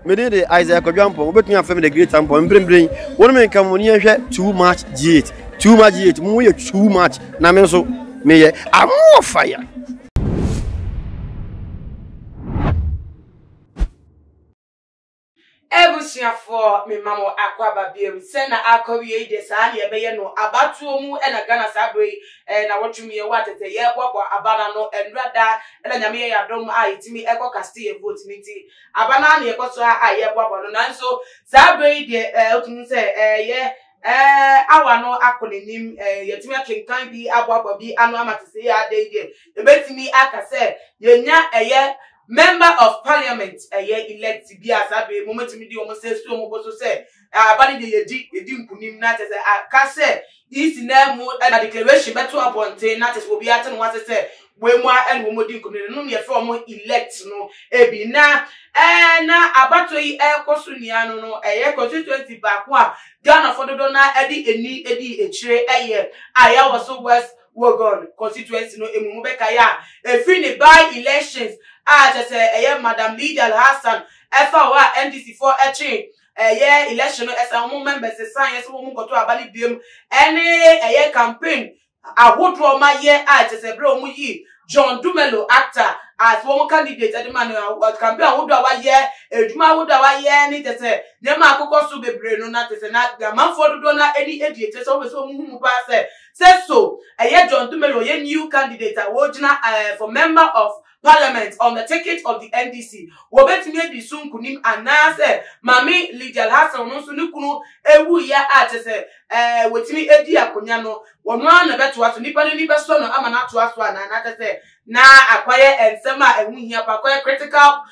Me did the Isaac Jumpo, but me a family the great temple and bring one man come on here too much G8. Too much G8, more too much. Now so me I'm more fire. Ebusia for me mama akwaba biem send na akowie de saa ne ebeye no abatuo mu e na Ghana sabre na wotwumi ye watete ye bobo abana no enrada e na nyame ye adom a yitimi ekokasti ye vote miti abana na ye koso a ye bobo no nanso sabre de otum se ye awa no akonenim yetimi akenkan bi aboabo bi anu amatese ya de ebetimi aka se yenya eye Member of Parliament elect bi asabe moment mi di omo say so omo go so say abani de yedi nkunim na tese aka say isi na mu na declaration beto aponte na tese obi ate no wase say we mu en wo modi nkunim no ye fe omo elect no ebi na na abato yi ekoso nia no constituency ba ko a Ghana fododo na edi echire aya waso West Wogon constituency no emumu beka ya efri ni by elections just Madam Lydia Al-Hassan efa wa NDC for election no esa mo members sign yes mo go to abali biem any campaign ahodro ma ye just bre omu yi John Dumelo actor as one candidate at the man campaign ahodro wa ye eduma ahodro wa ye ni tese nyama akoko so bebre no na tese na manfo do na any ediate so we so mu ba say so John Dumelo ye new candidate awojina for member of Parliament on the ticket of the NDC. Wobetime di sunkunim anase Mami Lydia Al-Hassan no so nikunu ewu ya atese wetimi edi akonya no wono na beto aso nipa ni beso no ama na to aso ana na tese na akwaye ensema ehu hia pa akwaye critical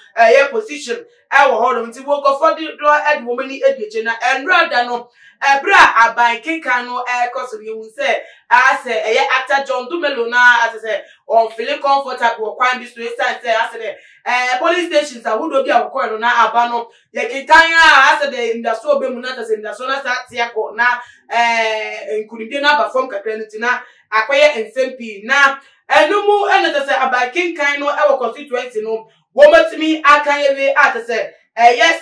position wo hodo nti wo go for the draw ed wo mani edieche na enrada no ebra aban kinkan no koso bi hu se ase actor John Dumelo na ase on feeling comfortable kwan bi so say ase police stations ahudo bi akoko no na aba no ye kinkan ase the industry obemu na ase industry na satia ko na nkuribie na ba form kakra nti na akwaye NCP na enumu enetese aban kinkan no e constituency no wo matimi akayewe atese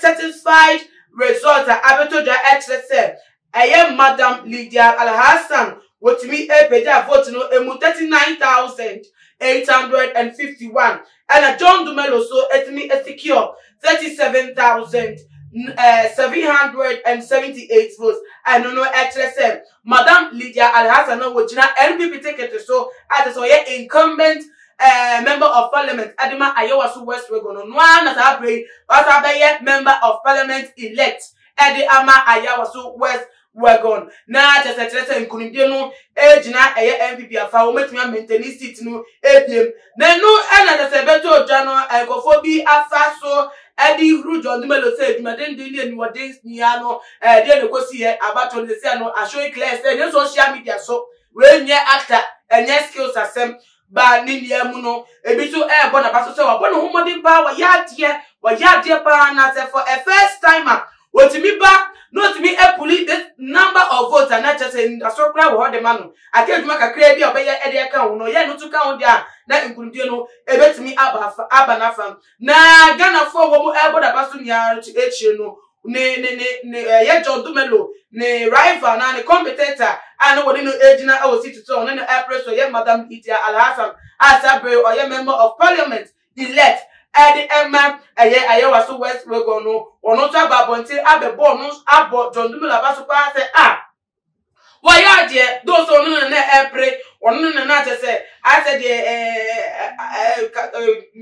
satisfied result abetoja excess Madam Lydia Al-Hassan wotimi epeja vote no emu 39,851 and John Dumelo so etimi secure 37,778 votes and no excess Madam Lydia Al-Hassan no wojina NPP ticket so at so ye incumbent member of Parliament Adima Ayewasu West Wogon no na sabre was member of Parliament elect Edi Ama Ayewasu West Wogon na tese nkunimdie no ejina MPP afa wo metumi maintain seat no ebiem na no na tese beto odwa no ekofo bi afa so Edi John Dumelo say edwumaden de ni wodin nia no de ne kosi ye abato ne se no ashow clear say ne social media so we nye actor enye skills asem ba ninia mu no ebitu bo na baso se wa bo no homodin pa wa yadie pa na se for a first timer wotimi ba no to me puli this number of votes and not just in a sokra wo de manu akeduma kakra bi obeye ede aka wo no ye no to ka wo dia na nkurudie no ebetimi aba na fam na Ghana fo wo mu ebo da baso nia echie no ne John Dumelo ne rival na ne competitor and wodi no ejina o city to no April so ye Madam Lydia Al-Hassan asabre or ye member of Parliament elect Edi Emma Ayewasu West Wogon no ono to ababonti abebo no abo John Dumelo abaso pa say why are there those on na April ono na say I said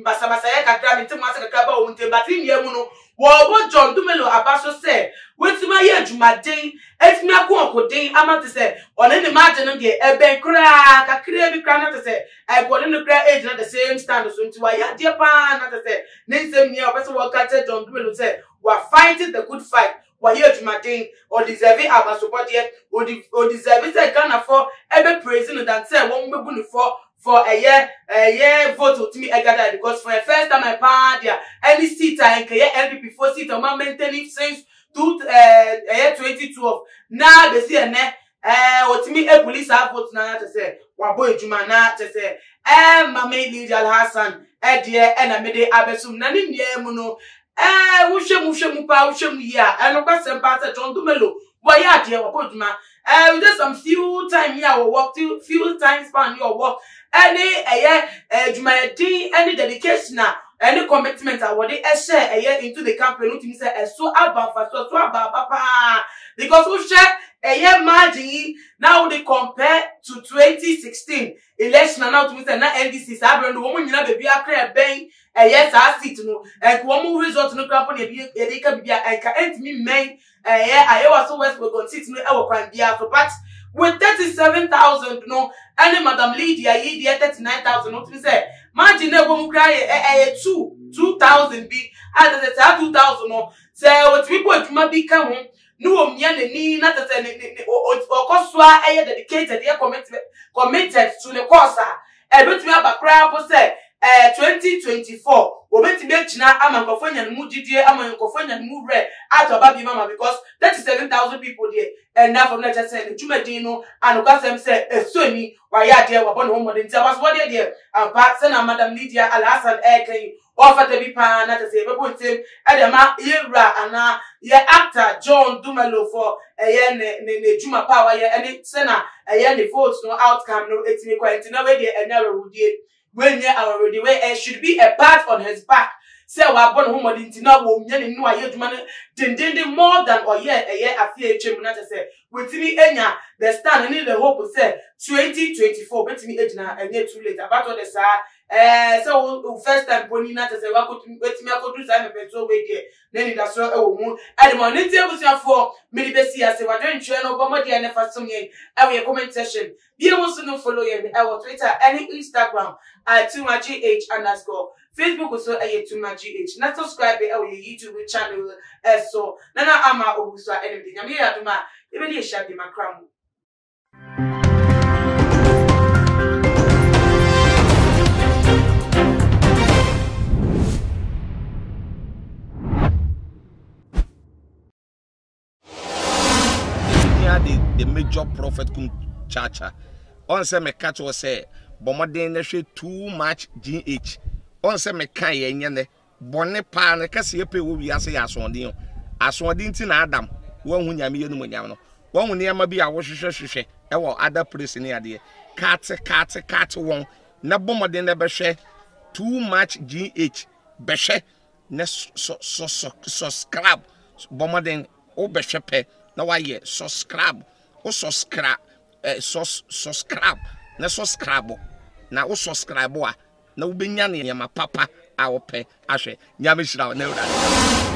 basabasa ya kakra mi timo ase kakra ba o nte batin ye mu no wo John Dumelo abaso say wetima ye adwumaden etimi akokoden amate say one ne margin no de eben kra kakra bi kra na te say egole no kra age na the same stand so nti why are there pa na te say ne nsem ne obese wo ka te John Dumelo say we are fighting the good fight why ye adwumaden or deserve abaso body or deserve say Ghana for ebe president than say won bebu no for a year vote to me gather because for the first time I found there any seat I can LP before seat on my maintaining since 2012 now they see ne what me a police vote na to say wa boy juma na to say Mami Lydia Al-Hassan dear and I made abesum na ni mu no Wushemu pa wushemu ya. And of course, Pastor John Dumelo. Boy, yeah, dear, what we did some few times here, we walk few times span your work. Any dedication, any commitment, what they share a year into the campaign, to say, so about papa. Because we share a year margin, now they compare to 2016 election, and now to say, na NDC, Sabran, the woman, you know, baby, I create bang. Yes, I see to know. And one more result no company they can be I can't me main I was so west we go sit no our can be so but with 37,000 no any Madam Lydia ye 39,000 no to say margin na go cry 2,000 be as the 2,000 no say what people adwuma bi ka ho no omia nani na te say okosua dedicated ye committed to the course e betumi abakra po say 2024 obeti be china amankofo nya mu gidie amankofo nya mu re atoba bi mama because 37,000 people there and now from let us say the jumadin no and ogasem say esoni wa ya there wa bono mo ntia was what there and pa say na Madam Lydia Alhassan Eken offer to be pa na to say be bontem e de ma yewra ana ye actor John Dumelo for ne juma power ye any say na the votes no outcome no etimi kwenti na we there enya rewudie when you are already where should be a part on his back. Say wa born home dintina wo mye ne no aye dwuma ne more than or year a year afie etwem na say wetimi enya the stand need the hope say 2024 betimi ejina enye too late about all the so first time boni na say wa ko wetimi akodu say me petrol we there na ni da so e wo mu e de mo ne tie busuafo me di besi ase wa dwen twe no bomo dia ne fa som yen e we comment section bi mo so no follow yen e wo Twitter any Instagram @2magh_. Facebook also @2magh. Na subscribe our YouTube channel so nana ama obuswa anything. Nyame ya duma ebe di ehia de makram. The major prophet kun chacha on say me catch was say bomoden na hwe too much GH on say me kan ye nyene bone pa na kase ye pe wo wi ase ya asonde nti na Adam wo hu nyame ye no nyam no wo hu ne ma bi a wo hwehwehwehwe e wo other place ne ade kat won na bomoden na be hwe too much GH be hwe na subscribe bomoden o be hwe pe na wa ye subscribe o subscribe subscribe na subscribe na o subscribe a na wo benya ne ma papa a wo pe ahwe nyame hira na ura